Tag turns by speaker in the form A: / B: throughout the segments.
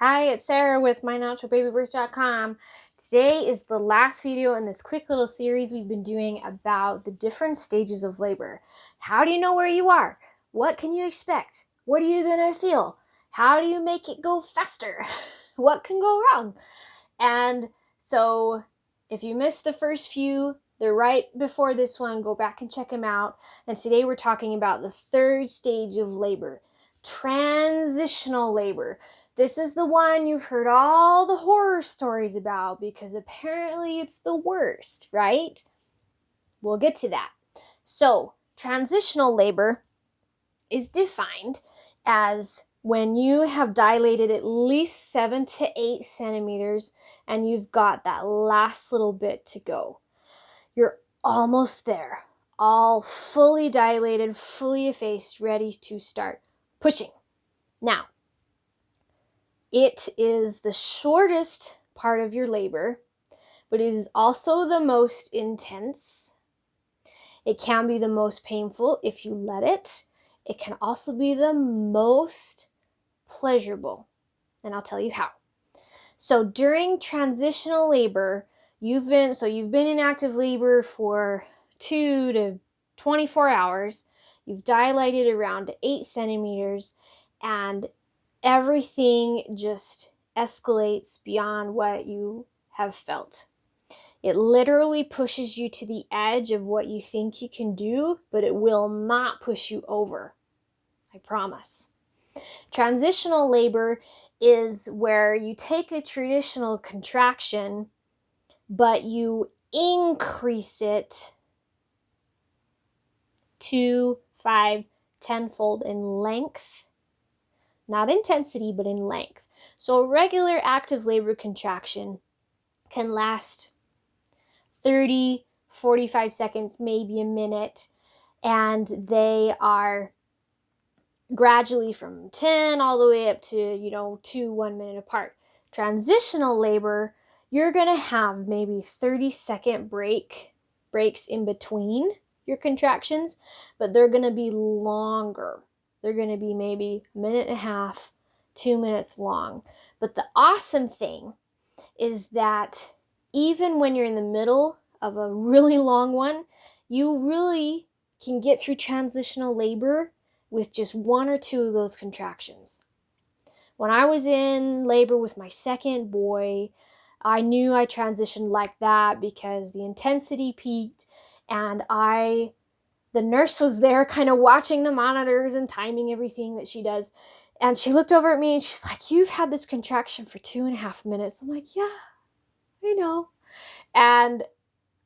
A: Hi, it's Sarah with MyNaturalBabyBirth.com. Today is the last video in this quick little series we've been doing about the different stages of labor. How do you know where you are? What can you expect? What are you going to feel? How do you make it go faster? What can go wrong? And so if you missed the first few, they're right before this one. Go back and check them out. And today we're talking about the third stage of labor, transitional labor. This is the one you've heard all the horror stories about because apparently it's the worst, right? We'll get to that. So, transitional labor is defined as when you have dilated at least 7 to 8 centimeters and you've got that last little bit to go. You're almost there, all fully dilated, fully effaced, ready to start pushing. Now, it is the shortest part of your labor, but it is also the most intense. It can be the most painful if you let it. It can also be the most pleasurable, and I'll tell you how. So during transitional labor, you've been in active labor for 2 to 24 hours. You've dilated around 8 centimeters, and everything just escalates beyond what you have felt. It literally pushes you to the edge of what you think you can do, but it will not push you over. I promise. Transitional labor is where you take a traditional contraction, but you increase it 2, 5, 10-fold in length. Not intensity, but in length. So a regular active labor contraction can last 30, 45 seconds, maybe a minute, and they are gradually from 10 all the way up to, 2, 1 minute apart. Transitional labor, you're going to have maybe 30-second breaks in between your contractions, but they're going to be longer. They're going to be maybe a minute and a half, 2 minutes long. But the awesome thing is that even when you're in the middle of a really long one, you really can get through transitional labor with just 1 or 2 of those contractions. When I was in labor with my second boy, I knew I transitioned like that because the intensity peaked, and the nurse was there kind of watching the monitors and timing everything that she does. And she looked over at me and she's like, "You've had this contraction for 2.5 minutes. I'm like, "Yeah, I know." And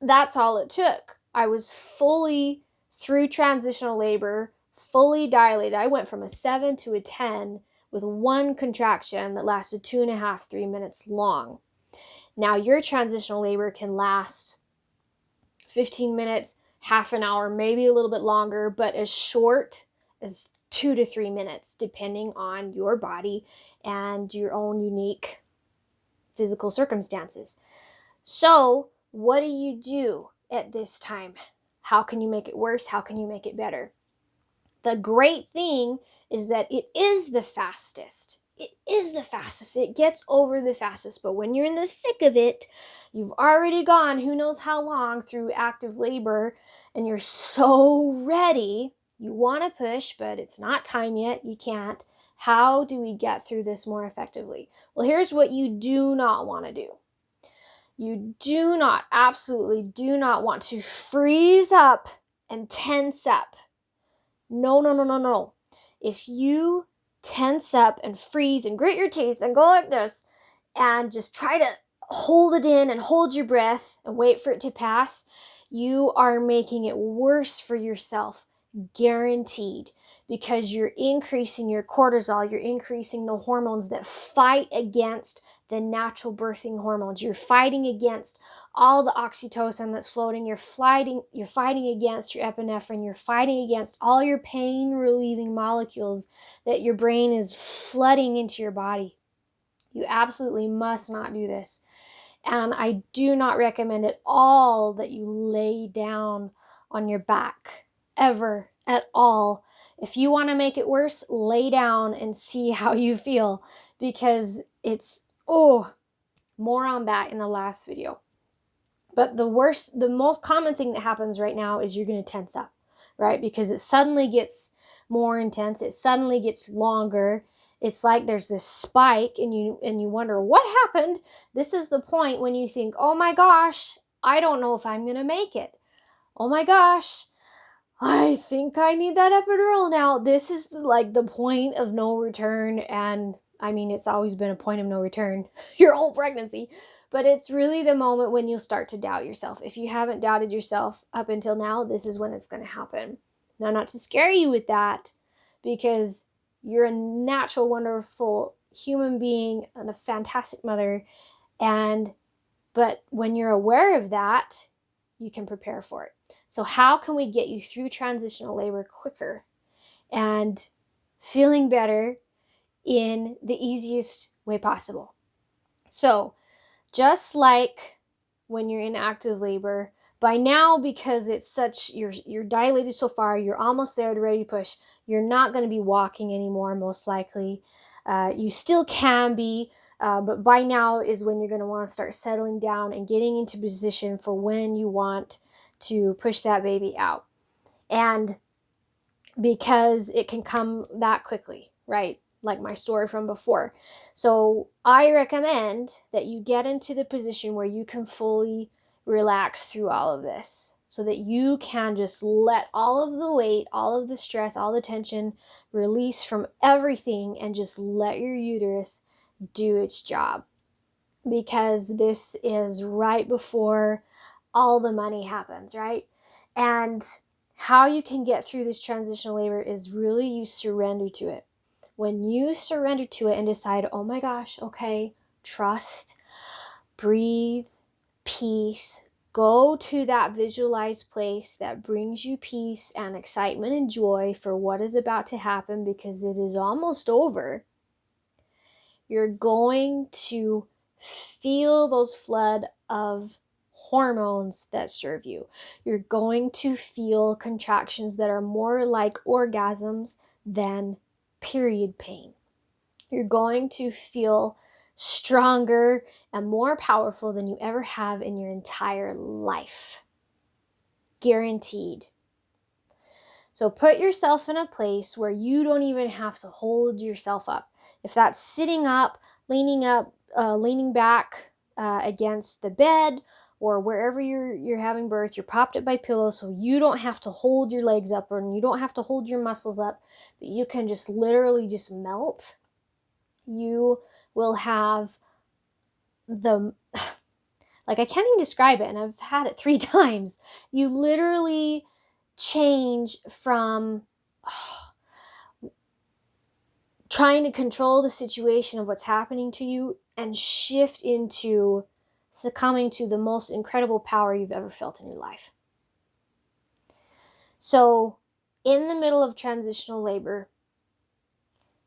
A: that's all it took. I was fully through transitional labor, fully dilated. I went from a 7 to a 10 with 1 contraction that lasted 2.5, 3 minutes long. Now, your transitional labor can last 15 minutes, half an hour, maybe a little bit longer, but as short as 2 to 3 minutes, depending on your body and your own unique physical circumstances. So, what do you do at this time? How can you make it worse? How can you make it better? The great thing is that it is the fastest. It is the fastest. It gets over the fastest. But when you're in the thick of it, you've already gone who knows how long through active labor, and you're so ready. You want to push, but it's not time yet. You can't. How do we get through this more effectively? Well, here's what you do not want to do. You absolutely do not want to freeze up and tense up. No. If you tense up and freeze and grit your teeth and go like this and just try to hold it in and hold your breath and wait for it to pass, you are making it worse for yourself, guaranteed, because you're increasing your cortisol, you're increasing the hormones that fight against the natural birthing hormones. You're fighting against all the oxytocin that's floating. You're fighting against your epinephrine. You're fighting against all your pain relieving molecules that your brain is flooding into your body. You absolutely must not do this. And I do not recommend at all that you lay down on your back ever at all. If you want to make it worse, lay down and see how you feel, because it's, more on that in the last video. But the most common thing that happens right now is you're going to tense up, right? Because it suddenly gets more intense. It suddenly gets longer. It's like there's this spike and you wonder what happened. This is the point when you think, oh my gosh, I don't know if I'm going to make it. Oh my gosh, I think I need that epidural now. This is like the point of no return. And I mean, it's always been a point of no return your whole pregnancy. But it's really the moment when you'll start to doubt yourself. If you haven't doubted yourself up until now, this is when it's going to happen. Now, not to scare you with that, because you're a natural, wonderful human being and a fantastic mother. But when you're aware of that, you can prepare for it. So how can we get you through transitional labor quicker and feeling better in the easiest way possible? So just like when you're in active labor, by now, because it's such, you're dilated so far, you're almost there to ready to push, you're not going to be walking anymore, most likely. You still can be, but by now is when you're going to want to start settling down and getting into position for when you want to push that baby out. And because it can come that quickly, right? Like my story from before. So I recommend that you get into the position where you can fully relax through all of this, so that you can just let all of the weight, all of the stress, all the tension release from everything and just let your uterus do its job. Because this is right before all the money happens, right? And how you can get through this transitional labor is really you surrender to it. When you surrender to it and decide, oh my gosh, okay, trust, breathe, peace, go to that visualized place that brings you peace and excitement and joy for what is about to happen, because it is almost over. You're going to feel those flood of hormones that serve you. You're going to feel contractions that are more like orgasms than period pain. You're going to feel stronger and more powerful than you ever have in your entire life. Guaranteed. So put yourself in a place where you don't even have to hold yourself up. If that's sitting up, leaning back against the bed, or wherever you're having birth, you're propped up by pillows, so you don't have to hold your legs up and you don't have to hold your muscles up, but you can just literally just melt. You will have the, like, I can't even describe it, and I've had it 3 times. You literally change from trying to control the situation of what's happening to you and shift into succumbing to the most incredible power you've ever felt in your life. So, in the middle of transitional labor,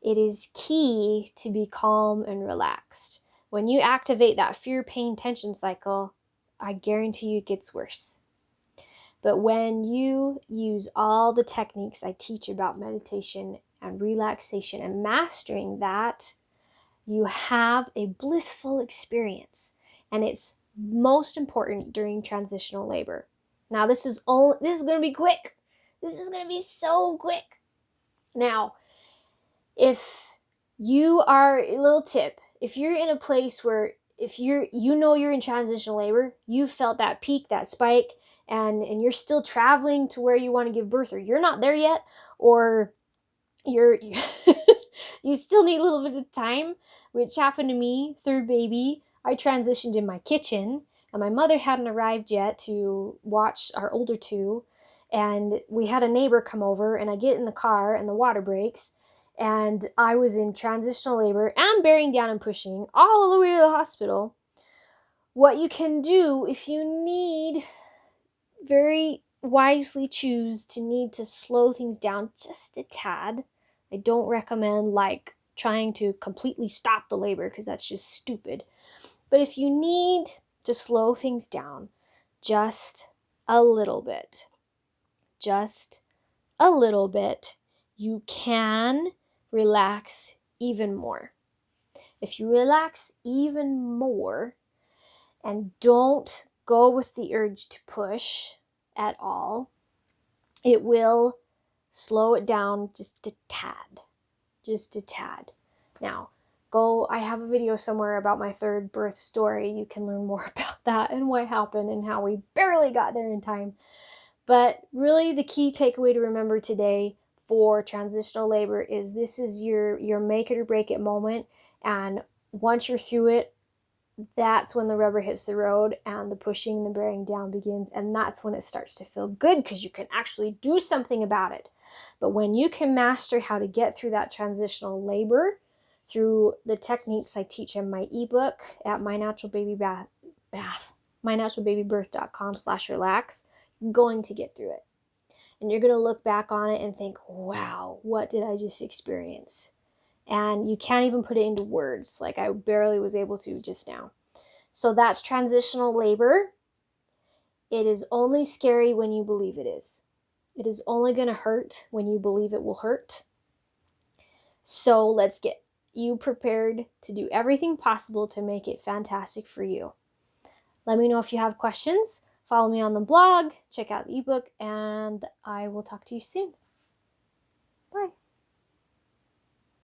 A: it is key to be calm and relaxed. When you activate that fear, pain, tension cycle, I guarantee you it gets worse. But when you use all the techniques I teach about meditation and relaxation and mastering that, you have a blissful experience. And it's most important during transitional labor. Now, this is going to be quick. This is going to be so quick. Now, if you are, a little tip, if you're in a place where you're in transitional labor, you felt that peak, that spike, and you're still traveling to where you want to give birth, or you're not there yet, or you're you still need a little bit of time, which happened to me, 3rd baby. I transitioned in my kitchen, and my mother hadn't arrived yet to watch our older 2, and we had a neighbor come over, and I get in the car, and the water breaks, and I was in transitional labor and bearing down and pushing all the way to the hospital. What you can do if you need, very wisely choose to need to slow things down just a tad. I don't recommend trying to completely stop the labor, because that's just stupid. But if you need to slow things down just a little bit, you can relax even more. If you relax even more and don't go with the urge to push at all, it will slow it down just a tad. Just a tad. Now, I have a video somewhere about my third birth story. You can learn more about that and what happened and how we barely got there in time. But really the key takeaway to remember today for transitional labor is this is your make it or break it moment. And once you're through it, that's when the rubber hits the road and the pushing, the bearing down begins. And that's when it starts to feel good because you can actually do something about it. But when you can master how to get through that transitional labor through the techniques I teach in my ebook at mynaturalbabybirth.com/relax, you're going to get through it. And you're going to look back on it and think, wow, what did I just experience? And you can't even put it into words. Like I barely was able to just now. So that's transitional labor. It is only scary when you believe it is. It is only going to hurt when you believe it will hurt. So let's get you prepared to do everything possible to make it fantastic for you. Let me know if you have questions. Follow me on the blog, check out the ebook, and I will talk to you soon. Bye.